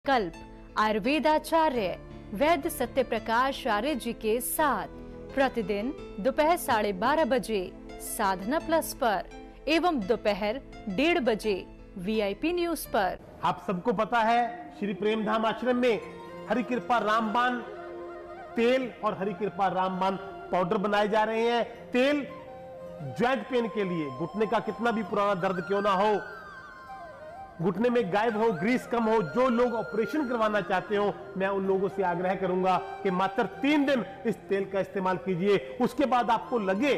कल्प आयुर्वेदाचार्य वैद्य सत्य प्रकाश आर्य जी के साथ प्रतिदिन दोपहर 12:30 बजे साधना प्लस पर एवं दोपहर 1:30 बजे VIP न्यूज पर। आप सबको पता है श्री प्रेमधाम आश्रम में हरि कृपा रामबाण तेल और हरि कृपा रामबाण पाउडर बनाए जा रहे हैं। तेल ज्वाइंट पेन के लिए, घुटने का कितना भी पुराना दर्द क्यों ना हो, घुटने में गायब हो, ग्रीस कम हो, जो लोग ऑपरेशन करवाना चाहते हो, मैं उन लोगों से आग्रह करूंगा कि मात्र 3 दिन इस तेल का इस्तेमाल कीजिए। उसके बाद आपको लगे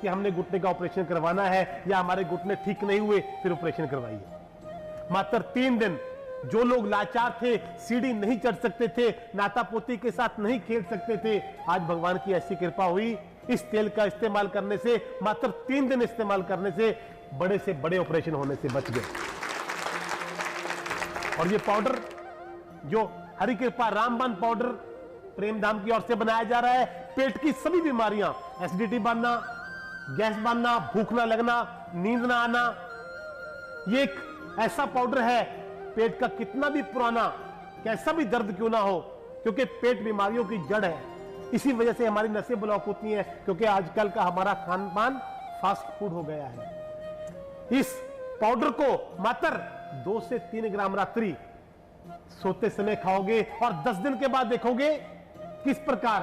कि हमने घुटने का ऑपरेशन करवाना है या हमारे घुटने ठीक नहीं हुए, फिर ऑपरेशन करवाइए। मात्र 3 दिन। जो लोग लाचार थे, सीढ़ी नहीं चढ़ सकते थे, नाता पोती के साथ नहीं खेल सकते थे, आज भगवान की ऐसी कृपा हुई, इस तेल का इस्तेमाल करने से, मात्र 3 दिन इस्तेमाल करने से बड़े से बड़े ऑपरेशन होने से बच गए। और ये पाउडर जो हरि कृपा रामबाण पाउडर प्रेमधाम की ओर से बनाया जा रहा है, पेट की सभी बीमारियां, एसिडिटी बनना, गैस बनना, भूख ना लगना, नींद ना आना, ये एक ऐसा पाउडर है, पेट का कितना भी पुराना कैसा भी दर्द क्यों ना हो, क्योंकि पेट बीमारियों की जड़ है। इसी वजह से हमारी नसें ब्लॉक होती हैं, क्योंकि आजकल का हमारा खान पान फास्ट फूड हो गया है। इस पाउडर को मात्र 2 से 3 ग्राम रात्रि सोते समय खाओगे और 10 दिन के बाद देखोगे किस प्रकार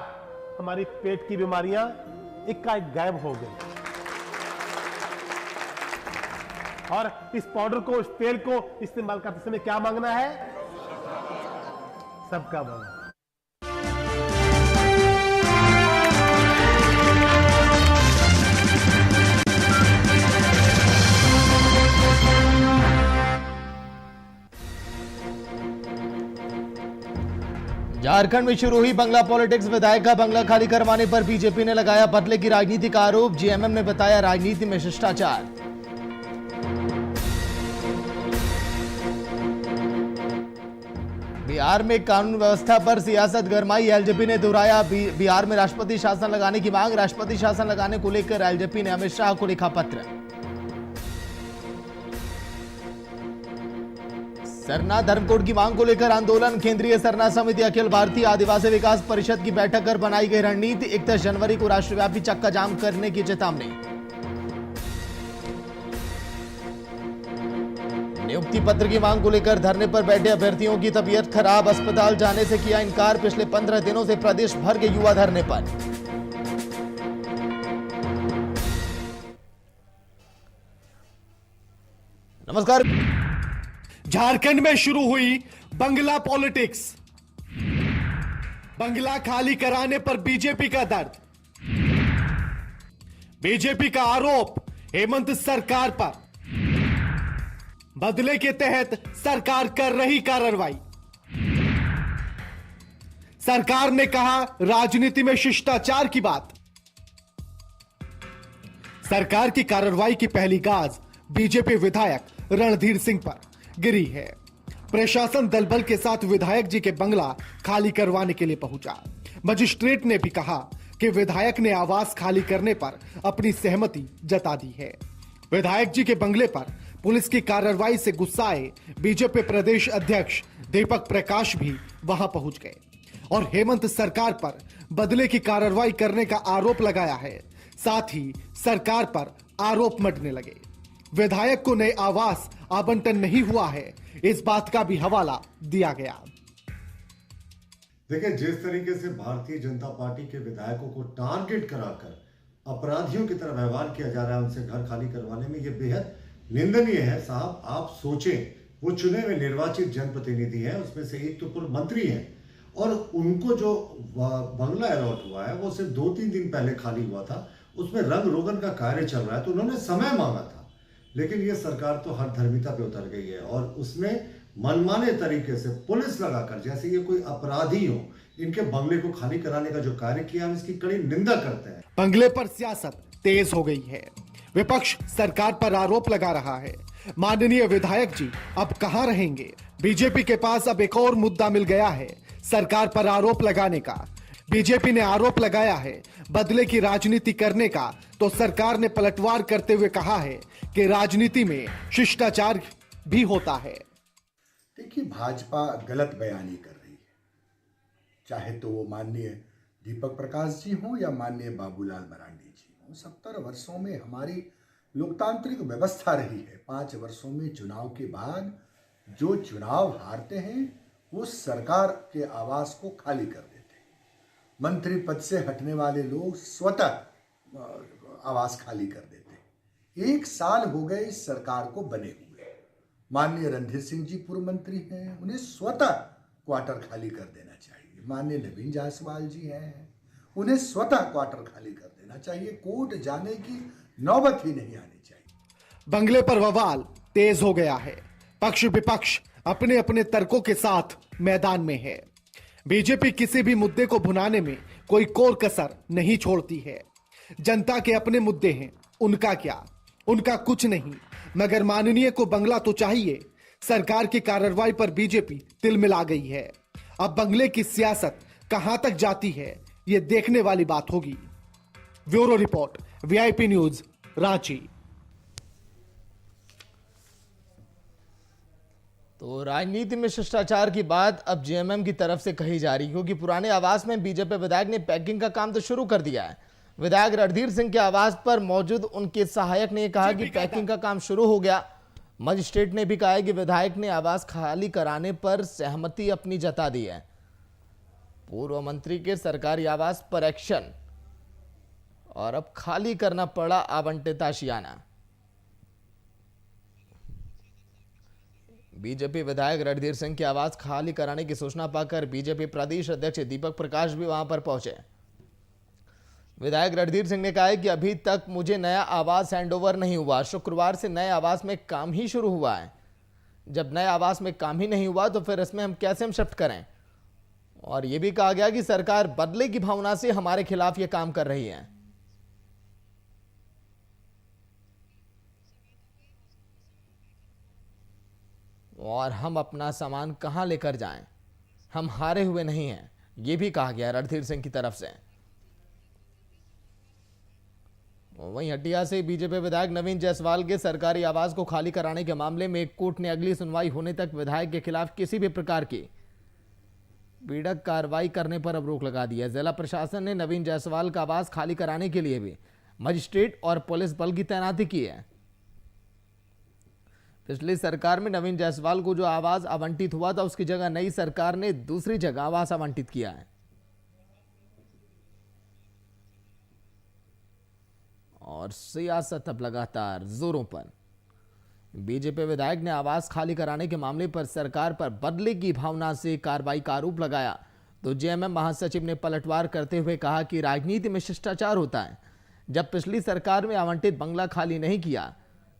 हमारी पेट की बीमारियां एकाएक गायब हो गई। और इस पाउडर को, इस तेल को इस्तेमाल करते समय क्या मांगना है? सबका भला। झारखंड में शुरू हुई बंगला पॉलिटिक्स। विधायक का बंगला खाली करवाने पर बीजेपी ने लगाया बदले की राजनीति का आरोप। जेएमएम ने बताया राजनीति में शिष्टाचार। बिहार में कानून व्यवस्था पर सियासत गरमाई। एलजेपी ने दोहराया बिहार में राष्ट्रपति शासन लगाने की मांग। राष्ट्रपति शासन लगाने को लेकर एलजेपी ने अमित शाह को लिखा पत्र। सरना धर्म कोड की मांग को लेकर आंदोलन। केंद्रीय सरना समिति अखिल भारतीय आदिवासी विकास परिषद की बैठक कर बनाई गई रणनीति। 31 जनवरी को राष्ट्रव्यापी चक्का जाम करने की चेतावनी। नियुक्ति पत्र की मांग को लेकर धरने पर बैठे अभ्यर्थियों की तबीयत खराब। अस्पताल जाने से किया इनकार। पिछले 15 दिनों से प्रदेश भर के युवा धरने पर। नमस्कार। झारखंड में शुरू हुई बंगला पॉलिटिक्स। बंगला खाली कराने पर बीजेपी का दर्द। बीजेपी का आरोप हेमंत सरकार पर। बदले के तहत सरकार कर रही कार्रवाई। सरकार ने कहा राजनीति में शिष्टाचार की बात। सरकार की कार्रवाई की पहली गाज बीजेपी विधायक रणधीर सिंह पर गिरी है। प्रशासन दलबल के साथ विधायक जी के बंगला खाली करवाने के लिए पहुंचा। मजिस्ट्रेट ने भी कहा कि विधायक ने आवास खाली करने पर अपनी सहमति जता दी है। विधायक जी के बंगले पर पुलिस की कार्रवाई से गुस्साए बीजेपी प्रदेश अध्यक्ष दीपक प्रकाश भी वहां पहुंच गए और हेमंत सरकार पर बदले की कार्रवाई करने का आरोप लगाया है। साथ ही सरकार पर आरोप मढ़ने लगे। विधायक को नए आवास आवंटन नहीं हुआ है, इस बात का भी हवाला दिया गया। देखिए, जिस तरीके से भारतीय जनता पार्टी के विधायकों को टारगेट कराकर अपराधियों की तरह व्यवहार किया जा रहा है, उनसे घर खाली करवाने में, यह बेहद निंदनीय है। साहब, आप सोचें, वो चुने हुए निर्वाचित जनप्रतिनिधि हैं, उसमें से एक तो पूर्व मंत्री हैं, और उनको जो बंगला अलॉट हुआ है वो सिर्फ 2-3 दिन पहले खाली हुआ था। उसमें रंग रोगन का कार्य चल रहा है, तो उन्होंने समय मांगा था। लेकिन ये सरकार तो हर धर्मिता पे उतर गई है और उसमें मनमाने तरीके से पुलिस लगाकर, जैसे ये कोई अपराधी हो, इनके बंगले को खाली कराने का जो कार्य किया, हम इसकी कड़ी निंदा करते हैं। बंगले पर सियासत तेज हो गई है। विपक्ष सरकार पर आरोप लगा रहा है। माननीय विधायक जी अब कहां रहेंगे? बीजेपी के पास अब एक और मुद्दा मिल गया है सरकार पर आरोप लगाने का। बीजेपी ने आरोप लगाया है बदले की राजनीति करने का, तो सरकार ने पलटवार करते हुए कहा है कि राजनीति में शिष्टाचार भी होता है। देखिए, भाजपा गलत बयानी कर रही है, चाहे तो वो माननीय दीपक प्रकाश जी हों या माननीय बाबूलाल मरांडी जी हों। 70 वर्षों में हमारी लोकतांत्रिक व्यवस्था रही है। 5 वर्षों में चुनाव के बाद जो चुनाव हारते हैं वो सरकार के आवास को खाली कर देते हैं। मंत्री पद से हटने वाले लोग स्वतः आवास खाली कर देते हैं। 1 साल हो गए इस सरकार को बने हुए। माननीय रणधीर सिंह जी पूर्व मंत्री हैं, उन्हें स्वतः क्वार्टर खाली कर देना चाहिए। माननीय नवीन जायसवाल जी हैं, उन्हें स्वतः क्वार्टर खाली कर देना चाहिए। कोर्ट जाने की नौबत ही नहीं आनी चाहिए। बंगले पर बवाल तेज हो गया है। पक्ष विपक्ष अपने अपने तर्कों के साथ मैदान में है। बीजेपी किसी भी मुद्दे को भुनाने में कोई कोर कसर नहीं छोड़ती है। जनता के अपने मुद्दे हैं, उनका क्या? उनका कुछ नहीं, मगर माननीय को बंगला तो चाहिए। सरकार की कार्रवाई पर बीजेपी तिलमिला गई है। अब बंगले की सियासत कहां तक जाती है, यह देखने वाली बात होगी। Bureau report, VIP news, Ranchi. तो राजनीति में शिष्टाचार की बात अब जेएमएम की तरफ से कही जा रही है, क्योंकि पुराने आवास में बीजेपी विधायक ने पैकिंग का काम तो शुरू कर दिया है। विधायक रणधीर सिंह के आवास पर मौजूद उनके सहायक ने कहा कि पैकिंग का काम शुरू हो गया। मजिस्ट्रेट ने भी कहा है कि विधायक ने आवास खाली कराने पर सहमति अपनी जता दी है। पूर्व मंत्री के सरकारी आवास पर एक्शन, और अब खाली करना पड़ा आवंटित आशियाना। बीजेपी विधायक रणधीर सिंह के आवास खाली कराने की सूचना पाकर बीजेपी प्रदेश अध्यक्ष दीपक प्रकाश भी वहां पर पहुंचे। विधायक रणधीर सिंह ने कहा है कि अभी तक मुझे नया आवास हैंडओवर नहीं हुआ। शुक्रवार से नए आवास में काम ही शुरू हुआ है। जब नए आवास में काम ही नहीं हुआ तो फिर इसमें हम कैसे शिफ्ट करें? और यह भी कहा गया कि सरकार बदले की भावना से हमारे खिलाफ यह काम कर रही है। और हम अपना सामान कहां लेकर जाएं? हम हारे हुए नहीं हैं, यह भी कहा गया रणधीर सिंह की तरफ से। वहीं हटिया से बीजेपी विधायक नवीन जायसवाल के सरकारी आवास को खाली कराने के मामले में कोर्ट ने अगली सुनवाई होने तक विधायक के खिलाफ किसी भी प्रकार की पीड़क कार्रवाई करने पर अब रोक लगा दी है। जिला प्रशासन ने नवीन जायसवाल का आवास खाली कराने के लिए भी मजिस्ट्रेट और पुलिस बल की तैनाती की है। पिछली सरकार में नवीन जायसवाल को जो आवास आवंटित हुआ था, उसकी जगह नई सरकार ने दूसरी जगह आवास आवंटित किया है। और सियासत अब लगातार जोरों पर। बीजेपी विधायक ने आवास खाली कराने के मामले पर सरकार पर बदले की भावना से कार्रवाई का आरोप लगाया तो जेएमएम महासचिव ने पलटवार करते हुए कहा कि राजनीति में शिष्टाचार होता है। जब पिछली सरकार में आवंटित बंगला खाली नहीं किया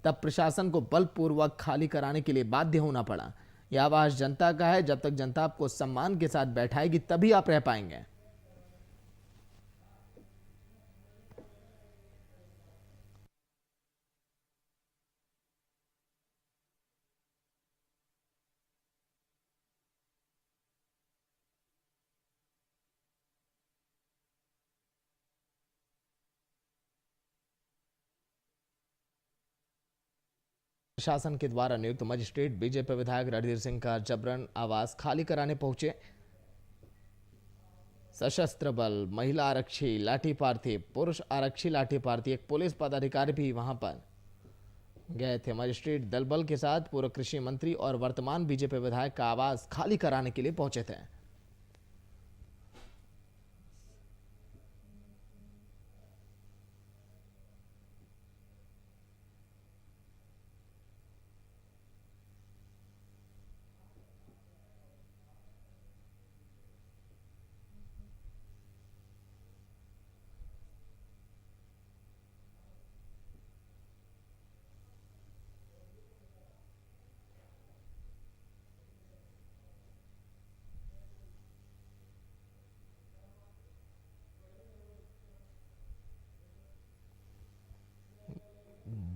तब प्रशासन को बलपूर्वक खाली कराने के लिए बाध्य होना पड़ा। यह आवास जनता का है, जब तक जनता आपको सम्मान के साथ बैठाएगी तभी आप रह पाएंगे। प्रशासन के द्वारा नियुक्त मजिस्ट्रेट बीजेपी विधायक रणधीर सिंह का जबरन आवास खाली कराने पहुंचे। सशस्त्र बल, महिला आरक्षी लाठी प्रार्थी, पुरुष आरक्षी लाठी प्रार्थी, एक पुलिस पदाधिकारी भी वहां पर गए थे। मजिस्ट्रेट दल बल के साथ पूर्व कृषि मंत्री और वर्तमान बीजेपी विधायक का आवास खाली कराने के लिए पहुंचे थे।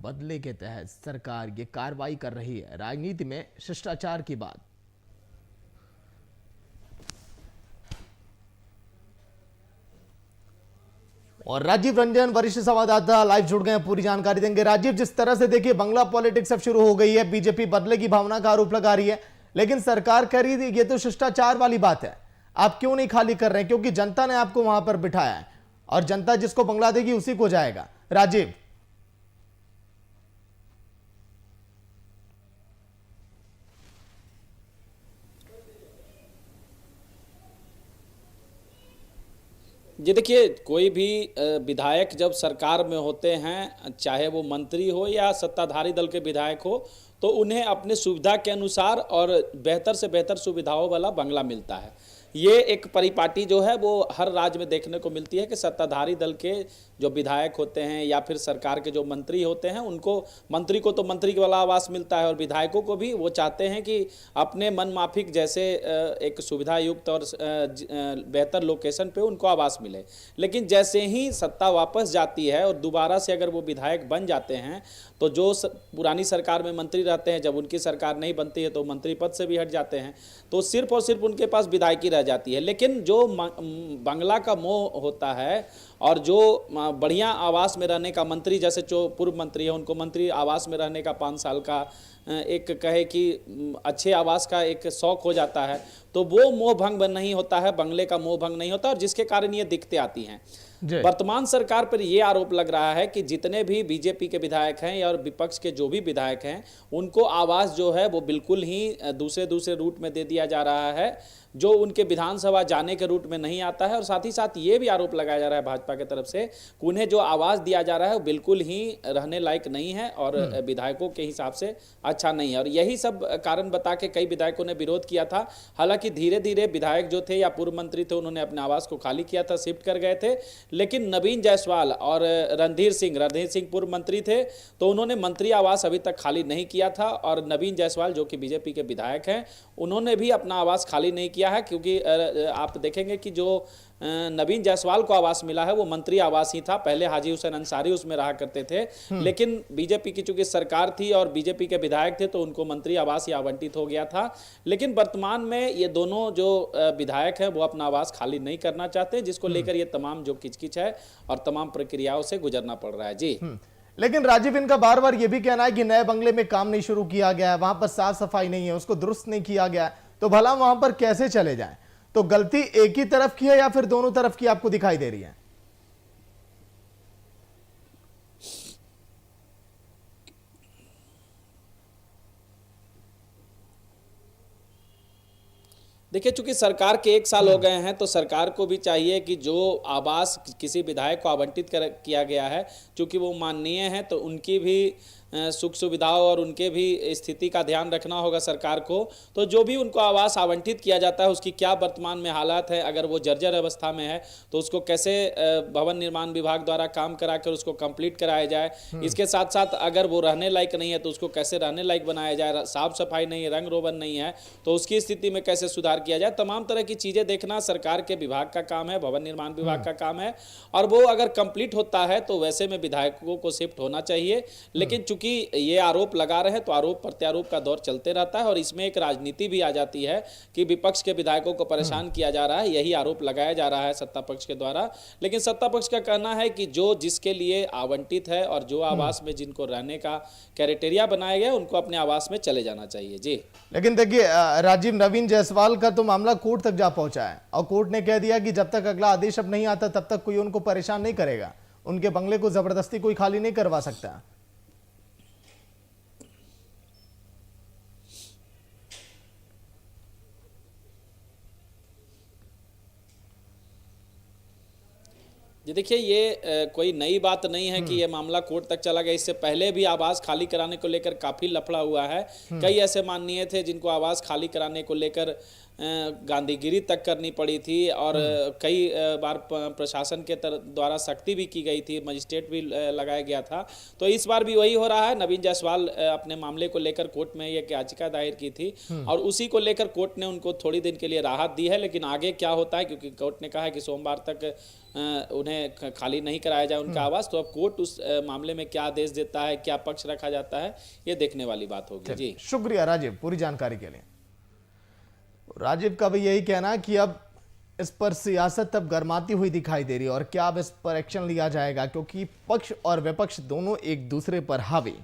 बदले के तहत सरकार ये कार्रवाई कर रही है। राजनीति में शिष्टाचार की बात। और राजीव रंजन वरिष्ठ संवाददाता लाइव जुड़ गए, पूरी जानकारी देंगे। राजीव, जिस तरह से देखिए बंगला पॉलिटिक्स अब शुरू हो गई है, बीजेपी बदले की भावना का आरोप लगा रही है, लेकिन सरकार कह रही थी ये तो शिष्टाचार वाली बात है, आप क्यों नहीं खाली कर रहे हैं? क्योंकि जनता ने आपको वहां पर बिठाया है और जनता जिसको बंगला देगी उसी को जाएगा। राजीव, जी देखिए, कोई भी विधायक जब सरकार में होते हैं, चाहे वो मंत्री हो या सत्ताधारी दल के विधायक हो, तो उन्हें अपने सुविधा के अनुसार और बेहतर से बेहतर सुविधाओं वाला बंगला मिलता है। ये एक परिपाटी जो है वो हर राज्य में देखने को मिलती है कि सत्ताधारी दल के जो विधायक होते हैं या फिर सरकार के जो मंत्री होते हैं, उनको, मंत्री को तो मंत्री वाला आवास मिलता है और विधायकों को भी वो चाहते हैं कि अपने मन माफिक जैसे एक सुविधा युक्त और बेहतर लोकेशन पे उनको आवास मिले। लेकिन जैसे ही सत्ता वापस जाती है और दोबारा से अगर वो विधायक बन जाते हैं, तो जो पुरानी सरकार में मंत्री रहते हैं, जब उनकी सरकार नहीं बनती है तो मंत्री पद से भी हट जाते हैं, तो सिर्फ और सिर्फ उनके पास विधायकी रह जाती है। लेकिन जो बंगला का मोह होता है और जो बढ़िया आवास में रहने का, मंत्री जैसे जो पूर्व मंत्री है उनको मंत्री आवास में रहने का 5 साल का एक कहे कि अच्छे आवास का एक शौक हो जाता है, तो वो मोह भंग नहीं होता है, बंगले का मोह भंग नहीं होता, और जिसके कारण ये दिक्कतें आती हैं। वर्तमान सरकार पर यह आरोप लग रहा है कि जितने भी बीजेपी के विधायक हैं या विपक्ष के जो भी विधायक हैं, उनको आवास जो है वो बिल्कुल ही दूसरे रूट में दे दिया जा रहा है, जो उनके विधानसभा जाने के रूट में नहीं आता है। और साथ ही साथ ये भी आरोप लगाया जा रहा है भाजपा की तरफ से कि उन्हें जो आवास दिया जा रहा है वो बिल्कुल ही रहने लायक नहीं है और विधायकों के हिसाब से अच्छा नहीं है। और यही सब कारण बता के कई विधायकों ने विरोध किया था। हालांकि धीरे धीरे विधायक जो थे या पूर्व मंत्री थे, उन्होंने अपने आवास को खाली किया था, शिफ्ट कर गए थे। लेकिन नवीन जायसवाल और रणधीर सिंह पूर्व मंत्री थे, तो उन्होंने मंत्री आवास अभी तक खाली नहीं किया था। और नवीन जायसवाल जो कि बीजेपी के विधायक हैं, उन्होंने भी अपना आवास खाली नहीं किया है, क्योंकि आप देखेंगे कि जो नवीन जायसवाल को आवास मिला है वो मंत्री आवास ही था। पहले हाजी हुसैन अंसारी उसमें रहा करते थे, लेकिन बीजेपी की चूंकि सरकार थी और बीजेपी के विधायक थे, तो उनको मंत्री आवास ही आवंटित हो गया था। लेकिन वर्तमान में ये दोनों जो विधायक हैं वो अपना आवास खाली नहीं करना चाहते, जिसको लेकर ये तमाम जो किचकिच है और तमाम प्रक्रियाओं से गुजरना पड़ रहा है। जी, लेकिन राजीव, इनका बार बार ये भी कहना है कि नए बंगले में काम नहीं शुरू किया गया है, वहां पर साफ सफाई नहीं है, उसको दुरुस्त नहीं किया गया है, तो भला वहां पर कैसे चले जाएं? तो गलती एक ही तरफ की है या फिर दोनों तरफ की आपको दिखाई दे रही है? देखिए, चूंकि सरकार के 1 साल हो गए हैं, तो सरकार को भी चाहिए कि जो आवास किसी विधायक को आवंटित किया गया है, चूंकि वो माननीय हैं, तो उनकी भी सुख सुविधाओं और उनके भी स्थिति का ध्यान रखना होगा सरकार को। तो जो भी उनको आवास आवंटित किया जाता है उसकी क्या वर्तमान में हालात है, अगर वो जर्जर अवस्था में है तो उसको कैसे भवन निर्माण विभाग द्वारा काम कराकर उसको कंप्लीट कराया जाए। इसके साथ साथ अगर वो रहने लायक नहीं है तो उसको कैसे रहने लायक बनाया जाए, साफ सफाई नहीं है, रंग रोगन नहीं है तो उसकी स्थिति में कैसे सुधार किया जाए। तमाम तरह की चीज़ें देखना सरकार के विभाग का काम है, भवन निर्माण विभाग का काम है। और वो अगर कंप्लीट होता है तो वैसे में विधायकों को शिफ्ट होना चाहिए। लेकिन चूंकि ये आरोप लगा रहे हैं तो आरोप प्रत्यारोप का दौर चलते रहता है और इसमें एक राजनीति भी आ जाती है कि विपक्ष के विधायकों को परेशान किया जा रहा है, यही आरोप लगाया जा रहा है सत्ता पक्ष के द्वारा। लेकिन सत्ता पक्ष का कहना है कि जो जिसके लिए आवंटित है और जो आवास में जिनको रहने का क्राइटेरिया बनाया गया उनको अपने आवास में चले जाना चाहिए। जी, लेकिन देखिए राजीव, नवीन जायसवाल का तो मामला कोर्ट तक जा पहुंचा है और कोर्ट ने कह दिया कि जब तक अगला आदेश अब नहीं आता तब तक कोई उनको परेशान नहीं करेगा, उनके बंगले को जबरदस्ती कोई खाली नहीं करवा सकता। जी देखिए, ये कोई नई बात नहीं है कि ये मामला कोर्ट तक चला गया। इससे पहले भी आवास खाली कराने को लेकर काफ़ी लफड़ा हुआ है। कई ऐसे माननीय थे जिनको आवास खाली कराने को लेकर गांधीगिरी तक करनी पड़ी थी और कई बार प्रशासन के द्वारा सख्ती भी की गई थी, मजिस्ट्रेट भी लगाया गया था। तो इस बार भी वही हो रहा है। नवीन जायसवाल अपने मामले को लेकर कोर्ट में एक याचिका दायर की थी और उसी को लेकर कोर्ट ने उनको थोड़ी दिन के लिए राहत दी है। लेकिन आगे क्या होता है, क्योंकि कोर्ट ने कहा है कि सोमवार तक उन्हें खाली नहीं कराया जाए उनका आवास, तो अब कोर्ट उस मामले में क्या आदेश देता है, क्या पक्ष रखा जाता है, ये देखने वाली बात होगी। जी, शुक्रिया राजीव पूरी जानकारी के लिए। राजीव का भी यही कहना कि अब इस पर सियासत अब गरमाती हुई दिखाई दे रही है और क्या अब इस पर एक्शन लिया जाएगा, क्योंकि पक्ष और विपक्ष दोनों एक दूसरे पर हावी।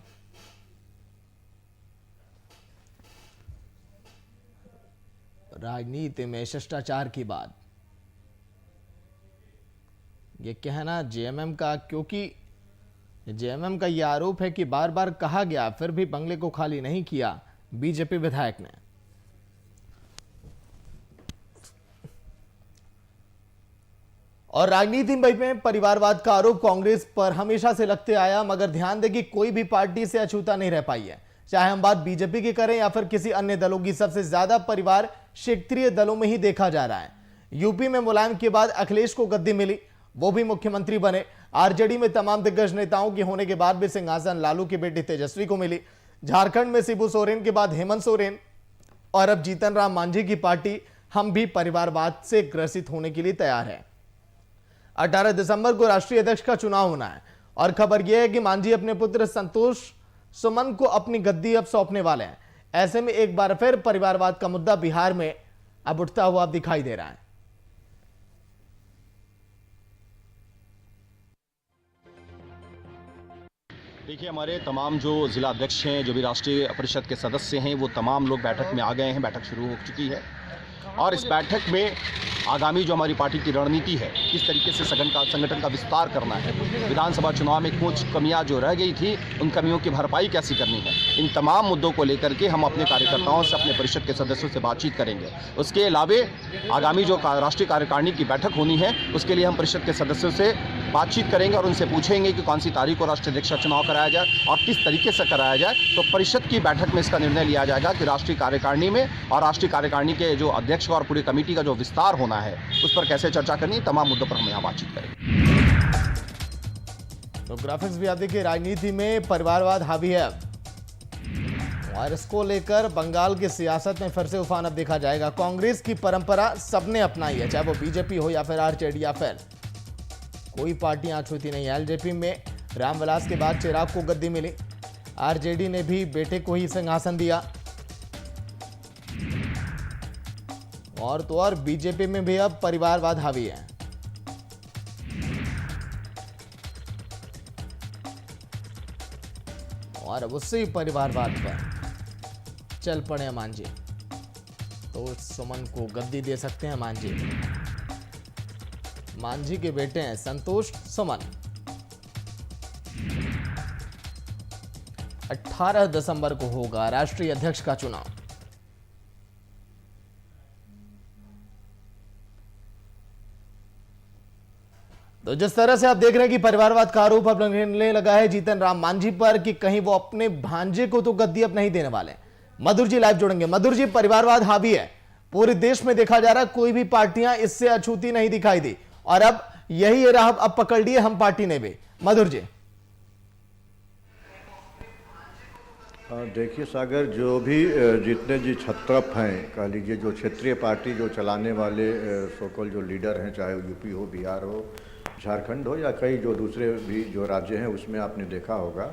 राजनीति में शिष्टाचार की बात, ये कहना जेएमएम का, क्योंकि जेएमएम का यह आरोप है कि बार बार कहा गया फिर भी बंगले को खाली नहीं किया बीजेपी विधायक ने। और राजनीति में परिवारवाद का आरोप कांग्रेस पर हमेशा से लगते आया, मगर ध्यान दें कि कोई भी पार्टी से अछूता नहीं रह पाई है। चाहे हम बात बीजेपी की करें या फिर किसी अन्य दलों की, सबसे ज्यादा परिवार क्षेत्रीय दलों में ही देखा जा रहा है। यूपी में मुलायम के बाद अखिलेश को गद्दी मिली, वो भी मुख्यमंत्री बने। आरजेडी में तमाम दिग्गज नेताओं के होने के बाद भी सिंहासन लालू की बेटी तेजस्वी को मिली। झारखंड में शिबू सोरेन के बाद हेमंत सोरेन और अब जीतन राम मांझी की पार्टी हम भी परिवारवाद से ग्रसित होने के लिए तैयार है। 18 दिसंबर को राष्ट्रीय अध्यक्ष का चुनाव होना है और खबर यह है कि मांझी अपने पुत्र संतोष सुमन को अपनी गद्दी अब सौंपने वाले हैं। ऐसे में एक बार फिर परिवारवाद का मुद्दा बिहार में अब उठता हुआ दिखाई दे रहा है। देखिए, हमारे तमाम जो जिला अध्यक्ष हैं, जो भी राष्ट्रीय परिषद के सदस्य हैं, वो तमाम लोग बैठक में आ गए हैं। बैठक शुरू हो चुकी है और इस बैठक में आगामी जो हमारी पार्टी की रणनीति है, किस तरीके से संगठन का विस्तार करना है, विधानसभा चुनाव में कुछ कमियां जो रह गई थी उन कमियों की भरपाई कैसी करनी है, इन तमाम मुद्दों को लेकर के हम अपने कार्यकर्ताओं से, अपने परिषद के सदस्यों से बातचीत करेंगे। उसके अलावे आगामी जो राष्ट्रीय कार्यकारिणी की बैठक होनी है, उसके लिए हम परिषद के सदस्यों से बातचीत करेंगे और उनसे पूछेंगे कि कौन सी तारीख को राष्ट्रीय अध्यक्ष का चुनाव कराया जाए और किस तरीके से कराया जाए। तो परिषद की बैठक में इसका निर्णय लिया जाएगा कि राष्ट्रीय कार्यकारिणी में और राष्ट्रीय कार्यकारिणी के जो अध्यक्ष और पूरी कमेटी का जो विस्तार होना है उस पर कैसे चर्चा करनी है, तमाम मुद्दों पर हम यहाँ बातचीत करेंगे। तो ग्राफिक्स भी आप देखिए, राजनीति में परिवारवाद हावी है और इसको लेकर बंगाल की सियासत में फिर से उफान अब देखा जाएगा। कांग्रेस की परंपरा सबने अपनाई है, चाहे वो बीजेपी हो या फिर आरजेडी या फिर कोई पार्टियां छूती नहीं है। एलजेपी में रामविलास के बाद चिराग को गद्दी मिली, आरजेडी ने भी बेटे को ही सिंहासन दिया और तो और बीजेपी में भी अब परिवारवाद हावी है। और अब उससे परिवारवाद पर चल पड़े मांझी, तो सुमन को गद्दी दे सकते हैं मांझी। मांझी के बेटे हैं संतोष सुमन। 18 दिसंबर को होगा राष्ट्रीय अध्यक्ष का चुनाव। तो जिस तरह से आप देख रहे हैं कि परिवारवाद का आरोप अब लगने लगा है जीतन राम मांझी पर कि कहीं वो अपने भांजे को तो गद्दी अब नहीं देने वाले। मधुर जी लाइव जोड़ेंगे। मधुर जी, परिवारवाद हावी है, पूरे देश में देखा जा रहा है, कोई भी पार्टियां इससे अछूती नहीं दिखाई दी और अब यही राह अब पकड़ लिए हम पार्टी ने भी। मधुर जी। देखिए सागर, जो भी जितने जी छत्रप हैं, कह लीजिए जो क्षेत्रीय पार्टी जो चलाने वाले सोकल जो लीडर हैं, चाहे यूपी हो, बिहार हो, झारखंड हो या कई जो दूसरे भी जो राज्य हैं, उसमें आपने देखा होगा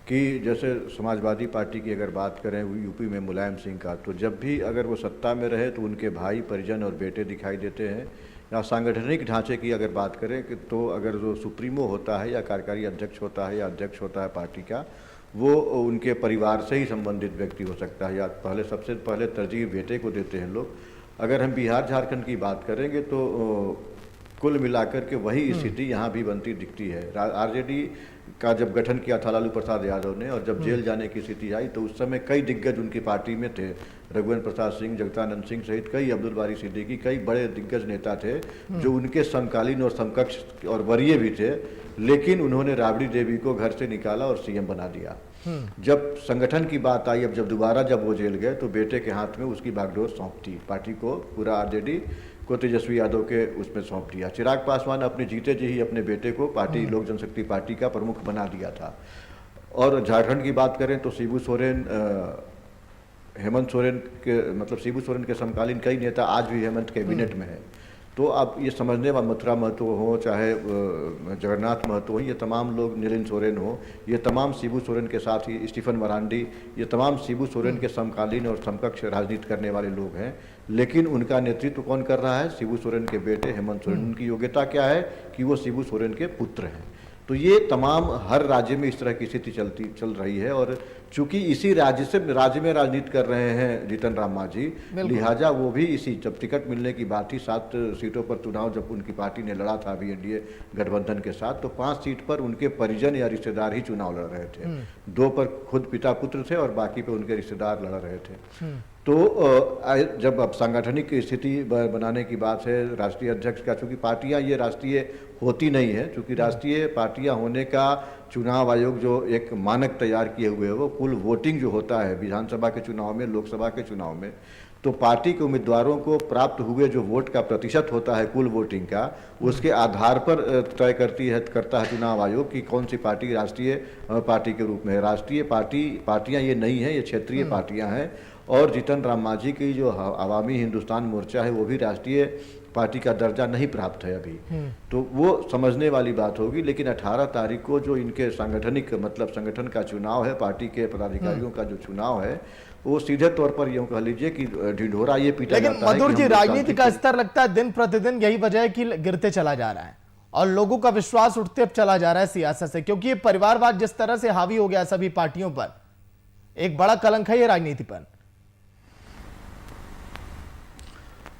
कि जैसे समाजवादी पार्टी की अगर बात करें यूपी में मुलायम सिंह का, तो जब भी अगर वो सत्ता में रहे तो उनके भाई, परिजन और बेटे दिखाई देते हैं। या सांगठनिक ढांचे की अगर बात करें कि तो अगर जो सुप्रीमो होता है या कार्यकारी अध्यक्ष होता है या अध्यक्ष होता है पार्टी का, वो उनके परिवार से ही संबंधित व्यक्ति हो सकता है या सबसे पहले तरजीह बेटे को देते हैं लोग। अगर हम बिहार झारखंड की बात करेंगे तो कुल मिलाकर के वही स्थिति यहाँ भी बनती दिखती है। आरजेडी का जब गठन किया था लालू प्रसाद यादव ने और जब जेल जाने की स्थिति आई तो उस समय कई दिग्गज उनकी पार्टी में थे। रघुवंश प्रसाद सिंह, जगदानंद सिंह सहित कई, अब्दुल बारी सिद्दीकी, कई बड़े दिग्गज नेता थे जो उनके समकालीन और समकक्ष और वरीय भी थे, लेकिन उन्होंने राबड़ी देवी को घर से निकाला और सीएम बना दिया। जब संगठन की बात आई, अब जब दोबारा जब वो जेल गए तो बेटे के हाथ में उसकी बागडोर सौंप दी, पार्टी को, पूरा आरजेडी को तेजस्वी यादव के उसमें सौंप दिया। चिराग पासवान अपने जीते जी ही अपने बेटे को पार्टी लोक जनशक्ति पार्टी का प्रमुख बना दिया था। और झारखंड की बात करें तो शिबू सोरेन, हेमंत सोरेन के, मतलब शिबू सोरेन के समकालीन कई नेता आज भी हेमंत कैबिनेट में हैं। तो आप ये समझने वाले मथुरा महतो हो, चाहे जगन्नाथ महतो हो, ये तमाम लोग, नीलिन सोरेन हो, ये तमाम शिबू सोरेन के साथ ही स्टीफन मरांडी, ये तमाम शिबू सोरेन के समकालीन और समकक्ष राजनीति करने वाले लोग हैं। लेकिन उनका नेतृत्व कौन कर रहा है? शिबू सोरेन के बेटे हेमंत सोरेन। उनकी योग्यता क्या है कि वो शिबू सोरेन के पुत्र हैं। तो ये तमाम हर राज्य में इस तरह की स्थिति चल रही है। और चूंकि इसी राज्य में राजनीति कर रहे हैं जीतन राम मांझी, लिहाजा वो भी इसी, जब टिकट मिलने की बात थी 7 सीटों पर चुनाव जब उनकी पार्टी ने लड़ा था अभी एनडीए गठबंधन के साथ, तो 5 सीट पर उनके परिजन या रिश्तेदार ही चुनाव लड़ रहे थे। 2 पर खुद पिता पुत्र थे और बाकी पे उनके रिश्तेदार लड़ रहे थे। तो जब अब सांगठनिक स्थिति बनाने की बात है राष्ट्रीय अध्यक्ष का, चूंकि पार्टियां ये राष्ट्रीय होती नहीं है, चूंकि राष्ट्रीय पार्टियां होने का चुनाव आयोग जो एक मानक तैयार किए हुए है, वो कुल वोटिंग जो होता है विधानसभा के चुनाव में, लोकसभा के चुनाव में, तो पार्टी के उम्मीदवारों को प्राप्त हुए जो वोट का प्रतिशत होता है कुल वोटिंग का, उसके आधार पर तय करता है चुनाव आयोग कि कौन सी पार्टी राष्ट्रीय पार्टी के रूप में है। राष्ट्रीय पार्टियां ये नहीं है, ये क्षेत्रीय पार्टियां हैं। और जीतन राम मांझी की जो अवामी हिंदुस्तान मोर्चा है वो भी राष्ट्रीय पार्टी का दर्जा नहीं प्राप्त है अभी। तो वो समझने वाली बात होगी। लेकिन 18 तारीख को जो इनके सांगठनिक मतलब संगठन का चुनाव है, पार्टी के पदाधिकारियों का जो चुनाव है, वो सीधे तौर पर यूं कह लीजिए कि ढिंढोरा ये पीटा जाता है। लेकिन मधुर जी, राजनीति का स्तर लगता है दिन प्रतिदिन यही वजह है कि गिरते चला जा रहा है और लोगों का विश्वास उठते चला जा रहा है सियासत से, क्योंकि ये परिवारवाद जिस तरह से हावी हो गया सभी पार्टियों पर, एक बड़ा कलंक है ये राजनीति पर।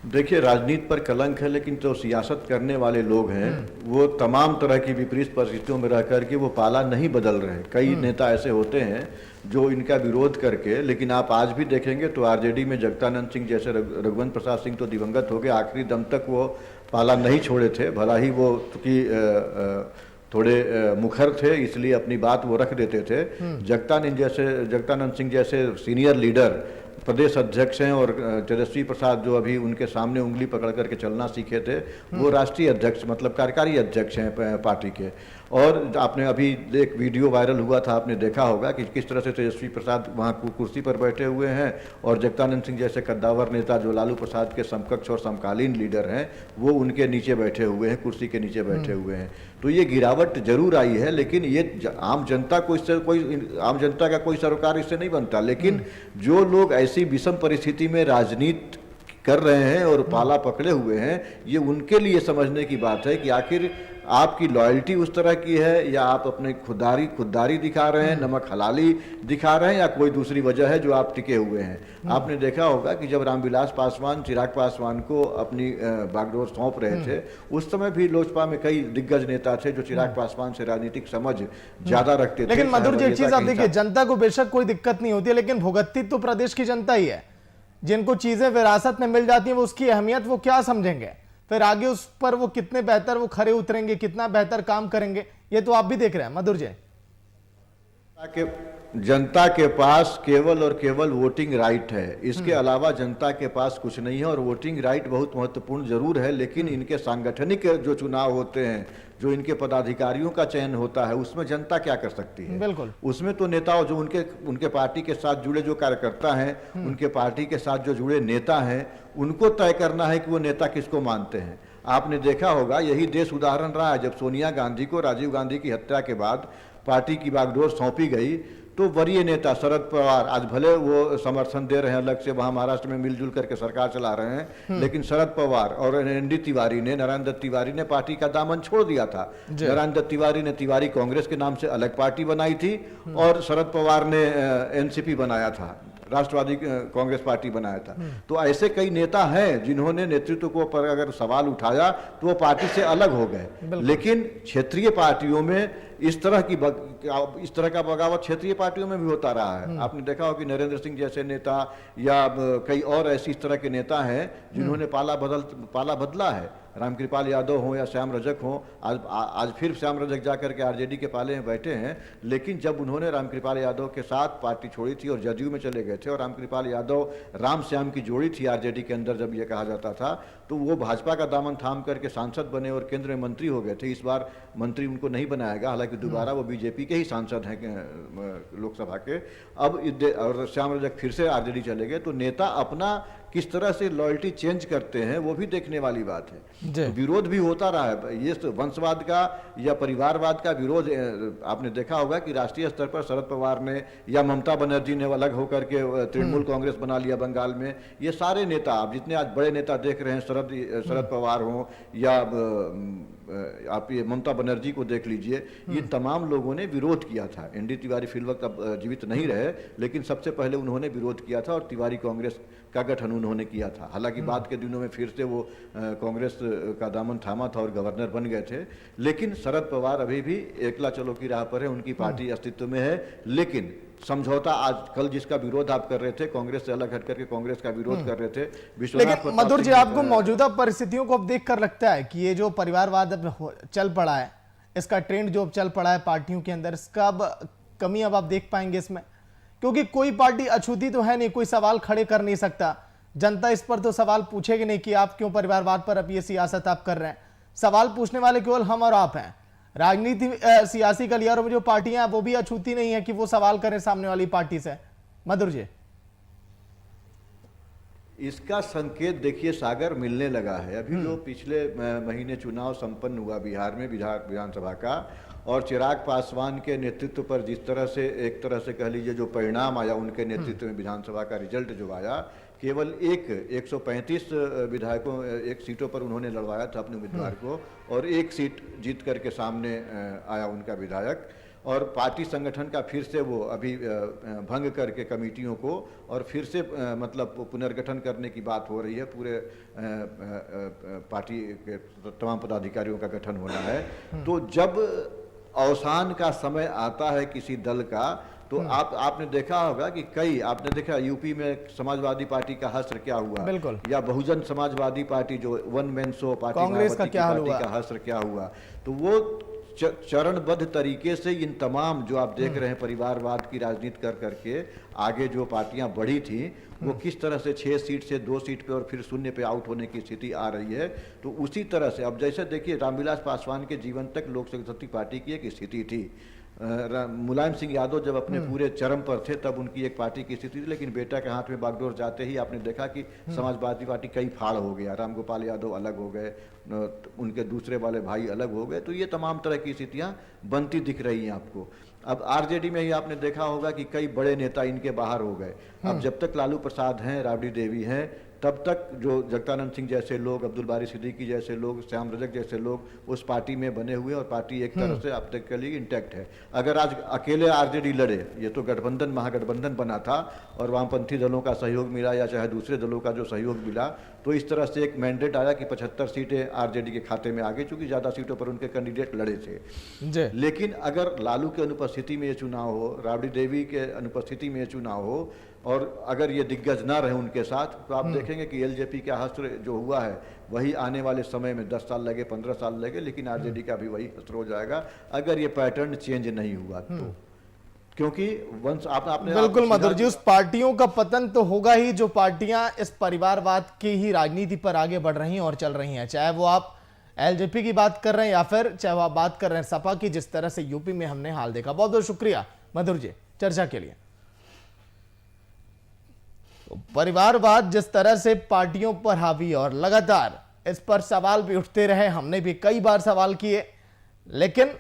देखिए, राजनीति पर कलंक है, लेकिन जो सियासत करने वाले लोग हैं वो तमाम तरह की विपरीत परिस्थितियों में रह करके वो पाला नहीं बदल रहे। कई नेता ऐसे होते हैं जो इनका विरोध करके, लेकिन आप आज भी देखेंगे तो आरजेडी में जगदानंद सिंह जैसे, रघुवंश प्रसाद सिंह तो दिवंगत हो गए, आखिरी दम तक वो पाला नहीं छोड़े थे। भला ही वो क्योंकि थोड़े मुखर थे इसलिए अपनी बात वो रख देते थे। जगदानंद सिंह जैसे सीनियर लीडर प्रदेश अध्यक्ष हैं और तेजस्वी प्रसाद जो अभी उनके सामने उंगली पकड़ करके चलना सीखे थे, वो राष्ट्रीय अध्यक्ष मतलब कार्यकारी अध्यक्ष हैं पार्टी के। और आपने अभी एक वीडियो वायरल हुआ था, आपने देखा होगा कि किस तरह से तेजस्वी प्रसाद वहाँ कुर्सी पर बैठे हुए हैं और जगदानंद सिंह जैसे कद्दावर नेता जो लालू प्रसाद के समकक्ष और समकालीन लीडर हैं, वो उनके नीचे बैठे हुए हैं, कुर्सी के नीचे बैठे हुए हैं। तो ये गिरावट जरूर आई है, लेकिन ये आम जनता का कोई सरोकार इससे नहीं बनता। लेकिन जो लोग ऐसी विषम परिस्थिति में राजनीति कर रहे हैं और पाला पकड़े हुए हैं, ये उनके लिए समझने की बात है कि आखिर आपकी लॉयल्टी उस तरह की है या आप अपने खुददारी दिखा रहे हैं, नमक हलाली दिखा रहे हैं, या कोई दूसरी वजह है जो आप टिके हुए हैं। आपने देखा होगा कि जब रामविलास पासवान चिराग पासवान को अपनी बागडोर सौंप रहे थे, उस समय भी लोजपा में कई दिग्गज नेता थे जो चिराग पासवान से राजनीतिक समझ ज्यादा रखते थे। लेकिन मधुर जी, एक चीज आप देखिए, जनता को बेशक कोई दिक्कत नहीं होती है, लेकिन भुगतती तो प्रदेश की जनता ही है। जिनको चीजें विरासत में मिल जाती है वो उसकी अहमियत वो क्या समझेंगे, फिर आगे उस पर वो कितने बेहतर वो खरे उतरेंगे, कितना बेहतर काम करेंगे, ये तो आप भी देख रहे हैं मधुर जी। जनता के पास केवल और केवल वोटिंग राइट है, इसके अलावा जनता के पास कुछ नहीं है। और वोटिंग राइट बहुत महत्वपूर्ण जरूर है, लेकिन इनके सांगठनिक जो चुनाव होते हैं, जो इनके पदाधिकारियों का चयन होता है, उसमें जनता क्या कर सकती है? बिल्कुल, उसमें तो नेता जो उनके पार्टी के साथ जुड़े जो कार्यकर्ता हैं, उनके पार्टी के साथ जो जुड़े नेता हैं, उनको तय करना है कि वो नेता किसको मानते हैं। आपने देखा होगा, यही देश उदाहरण रहा है, जब सोनिया गांधी को राजीव गांधी की हत्या के बाद पार्टी की बागडोर सौंपी गई, तो वरीय नेता शरद पवार, आज भले वो समर्थन दे रहे हैं अलग से, वहां महाराष्ट्र में मिलजुल करके सरकार चला रहे हैं, लेकिन शरद पवार और नारायण दत्त तिवारी ने पार्टी का दामन छोड़ दिया था। नारायण दत्त तिवारी ने तिवारी कांग्रेस के नाम से अलग पार्टी बनाई थी और शरद पवार ने एनसीपी बनाया था, राष्ट्रवादी कांग्रेस पार्टी बनाया था। तो ऐसे कई नेता हैं जिन्होंने नेतृत्व को पर अगर सवाल उठाया तो वो पार्टी से अलग हो गए। लेकिन क्षेत्रीय पार्टियों में इस तरह का बगावत क्षेत्रीय पार्टियों में भी होता रहा है। आपने देखा हो कि नरेंद्र सिंह जैसे नेता या कई और ऐसी इस तरह के नेता हैं जिन्होंने पाला बदला है। रामकृपाल यादव हो या श्याम रजक हो, आज फिर श्याम रजक जाकर के आरजेडी के पाले में बैठे हैं। लेकिन जब उन्होंने रामकृपाल यादव के साथ पार्टी छोड़ी थी और जदयू में चले गए थे, और रामकृपाल यादव राम श्याम की जोड़ी थी आरजेडी के अंदर जब ये कहा जाता था, तो वो भाजपा का दामन थाम करके सांसद बने और केंद्र में मंत्री हो गए थे। इस बार मंत्री उनको नहीं बनाया गया, हालांकि दोबारा वो बीजेपी के ही सांसद हैं लोकसभा के। अब और श्याम रजक फिर से आरजेडी चले गए। तो नेता अपना किस तरह से लॉयल्टी चेंज करते हैं वो भी देखने वाली बात है। तो विरोध भी होता रहा है, ये वंशवाद का या परिवारवाद का विरोध आपने देखा होगा कि राष्ट्रीय स्तर पर शरद पवार ने या ममता बनर्जी ने अलग होकर के तृणमूल कांग्रेस बना लिया बंगाल में। ये सारे नेता, आप जितने आज बड़े नेता देख रहे हैं, शरद पवार हो या आप ये ममता बनर्जी को देख लीजिए, ये तमाम लोगों ने विरोध किया था। एनडी तिवारी फिल वक्त अब जीवित नहीं रहे, लेकिन सबसे पहले उन्होंने विरोध किया था और तिवारी कांग्रेस का गठन उन्होंने किया था। हालांकि बाद के दिनों में फिर से वो कांग्रेस का दामन थामा था और गवर्नर बन गए थे, लेकिन शरद पवार अभी भी एकला चलो की राह पर है, उनकी पार्टी अस्तित्व में है। लेकिन समझौता आज कल जिसका विरोध आप कर रहे थे, कांग्रेस से अलग हट करके कांग्रेस का विरोध कर रहे थे, लेकिन मधुर जी आपको मौजूदा परिस्थितियों को अब देखकर लगता है कि ये जो परिवारवाद अब चल पड़ा है, इसका ट्रेंड जो अब चल पड़ा है पार्टियों के अंदर, इसका अब कमी अब आप देख पाएंगे इसमें? क्योंकि कोई पार्टी अछूती तो है नहीं, कोई सवाल खड़े कर नहीं सकता, जनता इस पर तो सवाल पूछेगी नहीं कि आप क्यों परिवारवाद पर अब ये सियासत आप कर रहे हैं। सवाल पूछने वाले केवल हम और आप हैं। राजनीति सियासी गलियारों में जो पार्टियां हैं वो भी अछूती नहीं है कि वो सवाल करें सामने वाली पार्टी से। मधुर जी, इसका संकेत देखिए सागर मिलने लगा है। अभी जो पिछले महीने चुनाव संपन्न हुआ बिहार में विधानसभा का, और चिराग पासवान के नेतृत्व पर जिस तरह से एक तरह से कह लीजिए जो परिणाम आया उनके नेतृत्व में विधानसभा का रिजल्ट जो आया, केवल 135 विधायकों 1 सीटों पर उन्होंने लड़वाया था अपने उम्मीदवार को, और 1 सीट जीत करके सामने आया उनका विधायक। और पार्टी संगठन का फिर से वो अभी भंग करके कमेटियों को और फिर से मतलब पुनर्गठन करने की बात हो रही है। पूरे पार्टी के तमाम पदाधिकारियों का गठन होना है। तो जब अवसान का समय आता है किसी दल का, तो आपने देखा होगा कि आपने देखा यूपी में समाजवादी पार्टी का हश्र क्या हुआ, बिल्कुल, या बहुजन समाजवादी पार्टी जो one man show party, Congress का क्या हुआ, का हश्र क्या हुआ। तो वो चरणबद्ध तरीके से इन तमाम जो आप देख रहे हैं परिवारवाद की राजनीति कर करके आगे जो पार्टियां बढ़ी थी, वो किस तरह से 6 सीट से 2 सीट पे और फिर 0 पे आउट होने की स्थिति आ रही है। तो उसी तरह से अब जैसे देखिए रामविलास पासवान के जीवन तक लोक जनशक्ति पार्टी की एक स्थिति थी। मुलायम सिंह यादव जब अपने पूरे चरम पर थे तब उनकी एक पार्टी की स्थिति थी, लेकिन बेटा के हाथ में बागडोर जाते ही आपने देखा कि समाजवादी पार्टी कई फाड़ हो गया। रामगोपाल यादव अलग हो गए, उनके दूसरे वाले भाई अलग हो गए। तो ये तमाम तरह की स्थितियां बनती दिख रही हैं आपको। अब आरजेडी में ही आपने देखा होगा कि कई बड़े नेता इनके बाहर हो गए। अब जब तक लालू प्रसाद हैं, राबड़ी देवी हैं, तब तक जो जगदानंद सिंह जैसे लोग, अब्दुल बारी सिद्दीकी जैसे लोग, श्याम रजक जैसे लोग उस पार्टी में बने हुए, और पार्टी एक तरह से अब तक के लिए इंटैक्ट है। अगर आज अकेले आरजेडी लड़े, ये तो गठबंधन महागठबंधन बना था और वामपंथी दलों का सहयोग मिला या चाहे दूसरे दलों का जो सहयोग मिला, तो इस तरह से एक मैंडेट आया कि 75 सीटें आरजेडी के खाते में आ गई, चूंकि ज्यादा सीटों पर उनके कैंडिडेट लड़े थे। लेकिन अगर लालू के अनुपस्थिति में ये चुनाव हो, राबड़ी देवी के अनुपस्थिति में ये चुनाव हो, और अगर ये दिग्गज ना रहे उनके साथ, तो आप देखेंगे कि एलजेपी का हश्र जो हुआ है वही आने वाले समय में 10 साल लगे, 15 साल लगे, लेकिन आरजेडी का भी वही हश्र हो जाएगा अगर ये पैटर्न चेंज नहीं हुआ तो। क्योंकि वंश आपने बिल्कुल मधुर जी, उस पार्टियों का पतन तो होगा ही जो पार्टियां इस परिवारवाद की ही राजनीति पर आगे बढ़ रही हैं और चल रही हैं। चाहे वो आप एलजेपी की बात कर रहे हैं या फिर चाहे वो आप बात कर रहे हैं सपा की, जिस तरह से यूपी में हमने हाल देखा। बहुत बहुत शुक्रिया मधुर जी चर्चा के लिए। परिवारवाद जिस तरह से पार्टियों पर हावी, और लगातार इस पर सवाल भी उठते रहे, हमने भी कई बार सवाल किए, लेकिन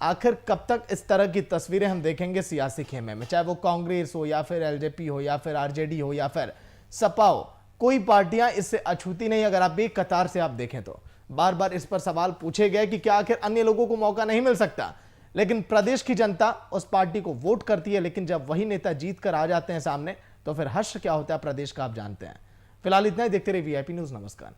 आखिर कब तक इस तरह की तस्वीरें हम देखेंगे सियासी खेमे में? चाहे वो कांग्रेस हो या फिर एलजेपी हो या फिर आरजेडी हो या फिर सपा हो, कोई पार्टियां इससे अछूती नहीं। अगर आप एक कतार से आप देखें तो बार बार इस पर सवाल पूछे गए कि क्या आखिर अन्य लोगों को मौका नहीं मिल सकता? लेकिन प्रदेश की जनता उस पार्टी को वोट करती है, लेकिन जब वही नेता जीत कर आ जाते हैं सामने, तो फिर हर्ष क्या होता है प्रदेश का आप जानते हैं। फिलहाल इतना ही, देखते रहिए वीआईपी न्यूज। नमस्कार।